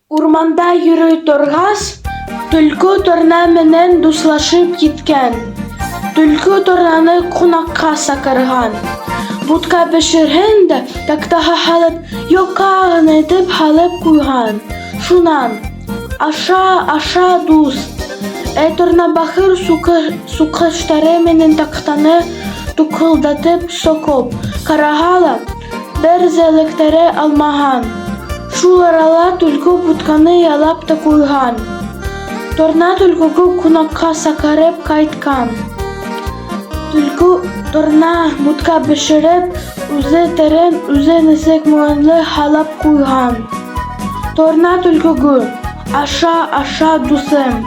Урманда йөрөй торгас, төлкү торна менән дуслашып киткән. Төлкү торнаны кунакка сакырган. Бутка бешерһен дә тактага һалып, юкка гына итеп һалып куйган. Шунан: «Аша, аша, дус!» Торна бахыр суккыштары менән тактаны тукылдатып сокып карага ла, бер зәлектәре алмаган. Шул арала төлкү бутканы ялап та куйган. Торна төлкүгә кунакка сакырып кайткан. Торна бутка бешереп, үзе терен, үзе нисек муенлы һалап куйган. Торна төлкүгә: «Аша, аша, дусым!»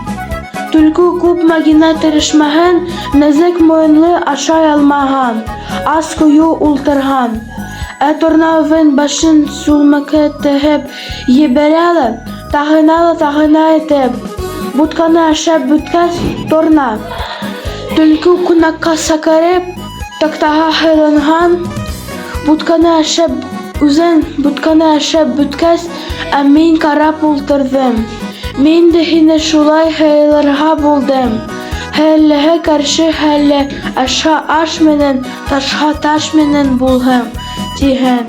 Төлкү күпме генә тырышмаган, нәзек муенлы ашай алмаган, аз кую ултырган. Торна үҙен башын сүлмәккә тегеп ебәрә ла, тагына итеп. Бутканы ашап бөткәс, торна төлкү кунакка сакырып, тактага һыйланган. Бутканы ашап бөткәс, мин карап ултырдым. Мин дә һине шулай һыйларга булдым. Хәлләгә каршы хәллә, ашка аш менән, ташка таш менән булһын, тигән.